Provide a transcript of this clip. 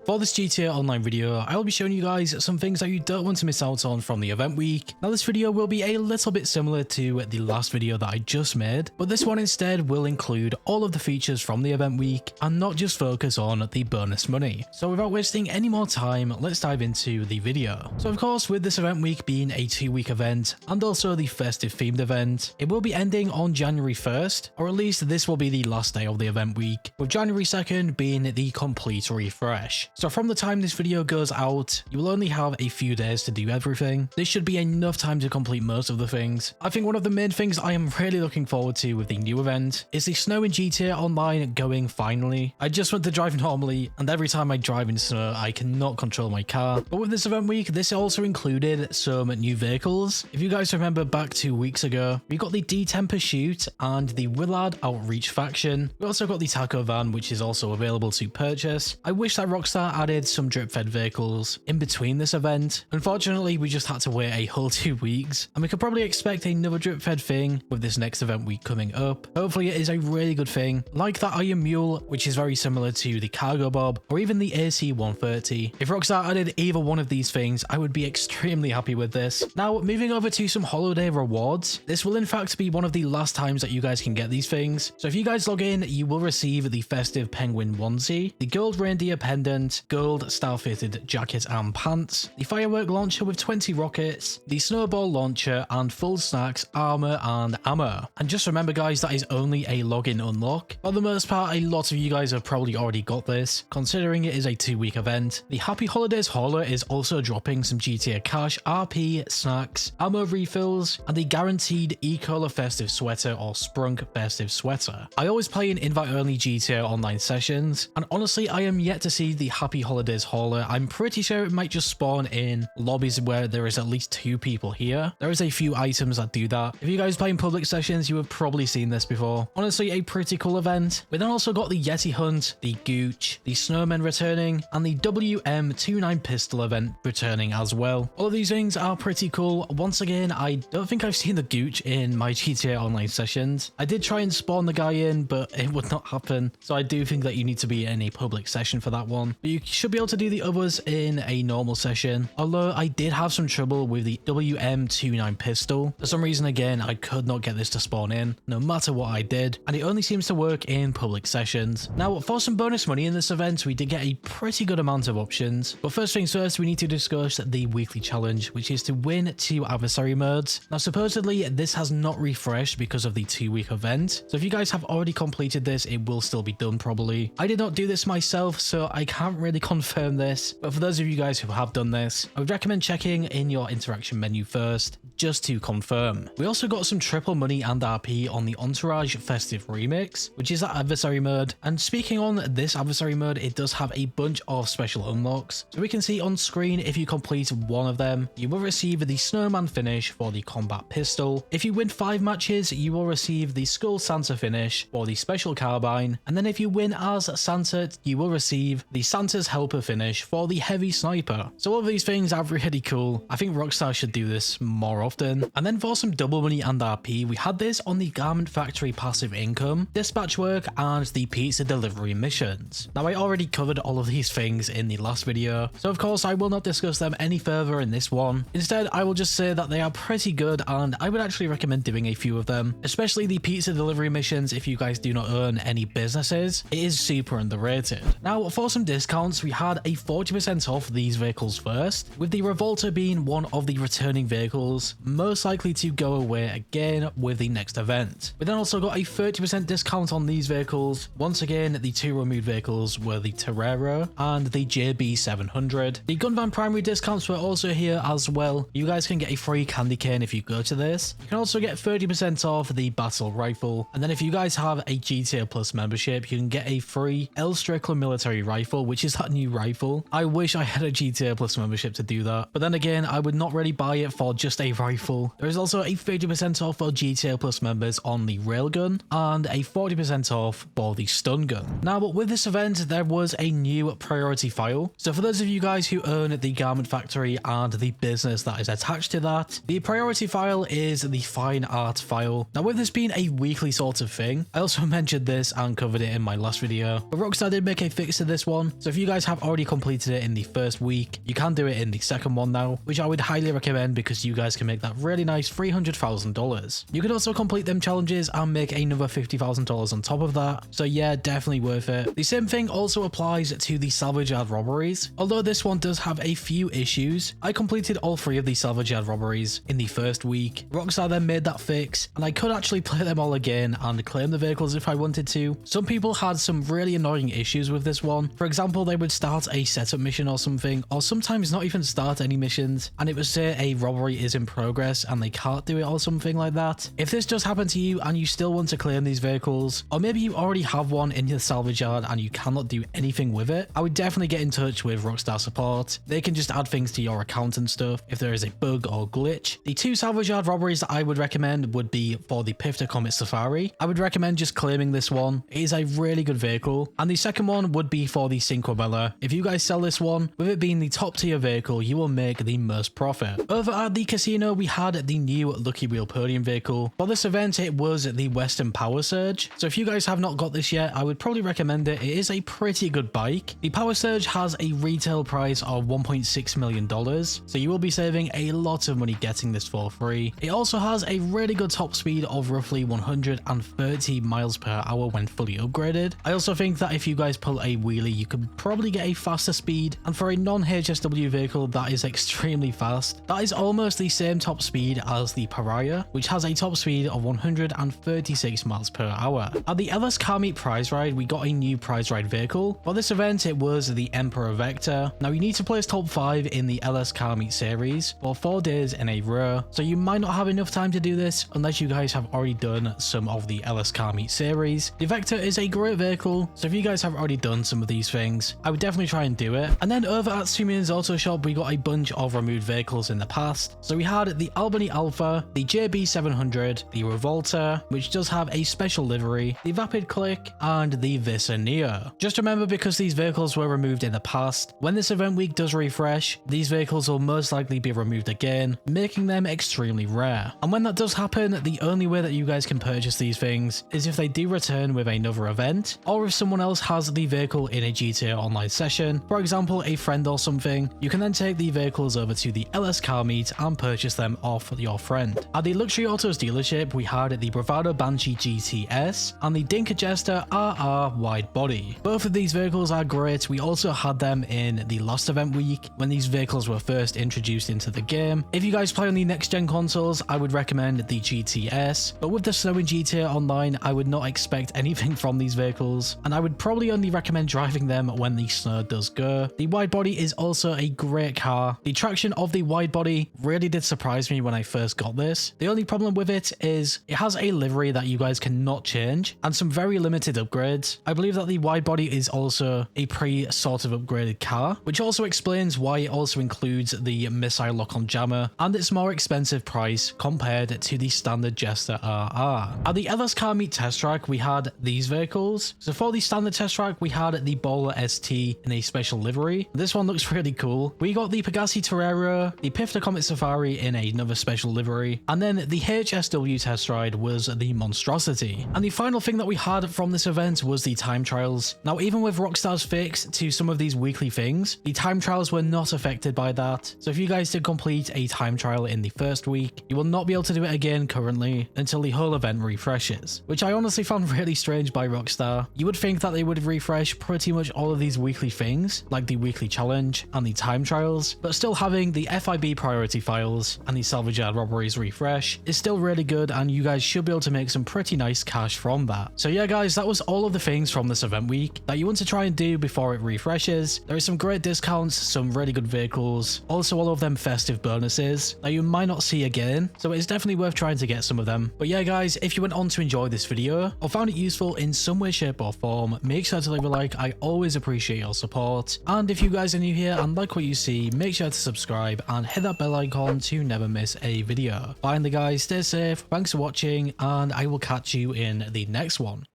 For this GTA Online video, I will be showing you guys some things that you don't want to miss out on from the event week. Now this video will be a little bit similar to the last video that I just made, but this one instead will include all of the features from the event week and not just focus on the bonus money. So without wasting any more time, let's dive into the video. So of course, with this event week being a 2-week event and also the festive themed event, it will be ending on January 1st, or at least this will be the last day of the event week, with January 2nd being the complete refresh. So from the time this video goes out, you will only have a few days to do everything. This should be enough time to complete most of the things. I think one of the main things I am really looking forward to with the new event is the snow in GTA Online going finally. I just want to drive normally, and every time I drive in snow, I cannot control my car. But with this event week, this also included some new vehicles. If you guys remember back 2 weeks ago, we got the D10 Pursuit and the Willard Outreach faction. We also got the Taco Van, which is also available to purchase. I wish that Rockstar added some drip-fed vehicles in between this event. Unfortunately, we just had to wait a whole 2 weeks, and we could probably expect another drip-fed thing with this next event week coming up. Hopefully it is a really good thing, like that Iron Mule, which is very similar to the Cargo Bob, or even the AC-130. If Rockstar added either one of these things, I would be extremely happy with this. Now, moving over to some holiday rewards, this will in fact be one of the last times that you guys can get these things. So if you guys log in, you will receive the Festive Penguin onesie, the Gold Reindeer Pendant, Gold style-fitted jacket and pants, the Firework Launcher with 20 rockets, the Snowball Launcher, and full snacks, armor, and ammo. And just remember guys, that is only a login unlock. For the most part, a lot of you guys have probably already got this, considering it is a 2-week event. The Happy Holidays hauler is also dropping some GTA cash, RP, snacks, ammo refills, and the guaranteed E-Color Festive Sweater or Sprunk Festive Sweater. I always play in invite-only GTA Online sessions, and honestly, I am yet to see the Happy Holidays hauler. I'm pretty sure it might just spawn in lobbies where there is at least 2 people here. There is a few items that do that. If you guys play in public sessions, you have probably seen this before. Honestly, a pretty cool event. We then also got the Yeti Hunt, the Gooch, the Snowmen returning, and the WM29 pistol event returning as well. All of these things are pretty cool. Once again, I don't think I've seen the Gooch in my GTA Online sessions. I did try and spawn the guy in, but it would not happen. So I do think that you need to be in a public session for that one. But you should be able to do the others in a normal session, although I did have some trouble with the WM29 pistol. For some reason again, I could not get this to spawn in, no matter what I did, and it only seems to work in public sessions. Now, for some bonus money in this event, we did get a pretty good amount of options, but first things first, we need to discuss the weekly challenge, which is to win 2 adversary modes. Now, supposedly, this has not refreshed because of the 2-week event, so if you guys have already completed this, it will still be done probably. I did not do this myself, so I can't really confirm this, but for those of you guys who have done this, I would recommend checking in your interaction menu first, just to confirm. We also got some triple money and RP on the Entourage Festive Remix, which is that adversary mode. And speaking on this adversary mode, it does have a bunch of special unlocks. So we can see on screen, if you complete one of them, you will receive the Snowman finish for the combat pistol. If you win 5 matches, you will receive the Skull Santa finish for the special carbine. And then if you win as Santa, you will receive the Santa's Helper finish for the heavy sniper. So all of these things are really cool. I think Rockstar should do this more often. And then for some double money and RP, we had this on the Garment Factory passive income, dispatch work, and the pizza delivery missions. Now I already covered all of these things in the last video, so of course I will not discuss them any further in this one. Instead, I will just say that they are pretty good, and I would actually recommend doing a few of them, especially the pizza delivery missions if you guys do not own any businesses. It is super underrated. Now for some discounts, we had a 40% off these vehicles first, with the Revolter being one of the returning vehicles, most likely to go away again with the next event. We then also got a 30% discount on these vehicles. Once again, the 2 removed vehicles were the Torero and the JB700. The gun van primary discounts were also here as well. You guys can get a free candy cane if you go to this. You can also get 30% off the battle rifle, and then if you guys have a GTA Plus membership, you can get a free L Strickler military rifle, which is that new rifle. I wish I had a GTA Plus membership to do that, but then again, I would not really buy it for just a rifle. There is also a 50% off for GTA Plus members on the railgun and a 40% off for the stun gun. Now, but with this event, there was a new priority file. So for those of you guys who own the garment factory and the business that is attached to that, the priority file is the fine art file. Now, with this being a weekly sort of thing, I also mentioned this and covered it in my last video, but Rockstar did make a fix to this one. So if you guys have already completed it in the first week, you can do it in the second one now, which I would highly recommend because you guys can make that really nice $300,000. You can also complete them challenges and make another $50,000 on top of that. So yeah, definitely worth it. The same thing also applies to the Salvage robberies. Although this one does have a few issues, I completed all 3 of the Salvage robberies in the first week. Rockstar then made that fix, and I could actually play them all again and claim the vehicles if I wanted to. Some people had some really annoying issues with this one. For example, they would start a setup mission or something, or sometimes not even start any missions, and it would say a robbery is in progress and they can't do it or something like that. If this does happen to you and you still want to claim these vehicles, or maybe you already have one in your salvage yard and you cannot do anything with it, I would definitely get in touch with Rockstar support. They can just add things to your account and stuff if there is a bug or glitch. The 2 salvage yard robberies that I would recommend would be for the Pifter Comet Safari. I would recommend just claiming this one. It is a really good vehicle. And the second one would be for the Cinquebella. If you guys sell this one, with it being the top tier vehicle, you will make the most profit. Over at the casino, we had the new Lucky Wheel Podium vehicle. For this event, it was the Western Power Surge. So if you guys have not got this yet, I would probably recommend it. It is a pretty good bike. The Power Surge has a retail price of $1.6 million. So you will be saving a lot of money getting this for free. It also has a really good top speed of roughly 130 miles per hour when fully upgraded. I also think that if you guys pull a wheelie, you could probably get a faster speed. And for a non-HSW vehicle that is extremely fast, that is almost the same top speed as the Pariah, which has a top speed of 136 miles per hour. At the LS Car Meet prize ride, we got a new prize ride vehicle. For this event, it was the Emperor Vector. Now you need to place top 5 in the LS Car Meet series for 4 days in a row, so you might not have enough time to do this unless you guys have already done some of the LS Car Meet series. The Vector is a great vehicle, so if you guys have already done some of these things, I would definitely try and do it. And then over at Simeone's Autoshop, we got a bunch of removed vehicles in the past. So we had the Albany Alpha, the JB700, the Revolter, which does have a special livery, the Vapid Click, and the Visa Neo. Just remember, because these vehicles were removed in the past, when this event week does refresh, these vehicles will most likely be removed again, making them extremely rare. And when that does happen, the only way that you guys can purchase these things is if they do return with another event, or if someone else has the vehicle in a GTA Online session, for example a friend or something. You can then take the vehicles over to the LS Car Meet and purchase them off your friend. At the Luxury Autos dealership, we had the Bravado Banshee GTS and the Dinka Jester RR wide body. Both of these vehicles are great. We also had them in the last event week when these vehicles were first introduced into the game. If you guys play on the next gen consoles, I would recommend the GTS, but with the snow in GTA Online, I would not expect anything from these vehicles, and I would probably only recommend driving them when the snow does go. The wide body is also a great car. The traction of the wide body really did surprise me when I first got this. The only problem with it is it has a livery that you guys cannot change and some very limited upgrades. I believe that the wide body is also a sort of upgraded car, which also explains why it also includes the missile lock-on jammer and its more expensive price compared to the standard Jester RR. At the LS Car Meet test track, we had these vehicles. So for the standard test track, we had the Bowler ST in a special livery. This one looks really cool. We got the Pegasi Torero, the Pifter Comet Safari in another special livery, and then the HSW test ride was the Monstrosity. And the final thing that we had from this event was the time trials. Now, even with Rockstar's fix to some of these weekly things, the time trials were not affected by that. So if you guys did complete a time trial in the first week, you will not be able to do it again currently until the whole event refreshes, which I honestly found really strange by Rockstar. You would think that they would refresh pretty much all of these weekly things, like the weekly challenge and the time trials, but still having the FIB priority files and the Salvage Robberies refresh is still really good, and you guys should be able to make some pretty nice cash from that. So yeah guys, that was all of the things from this event week that you want to try and do before it refreshes. There is some great discounts, some really good vehicles, also all of them festive bonuses that you might not see again, so it's definitely worth trying to get some of them. But yeah guys, if you went on to enjoy this video or found it useful in some way, shape or form, make sure to leave a like. I always appreciate your support, and if you guys are new here and like what you see, make sure to subscribe and hit that bell icon to never miss a video. Finally guys, stay safe, thanks for watching, and I will catch you in the next one.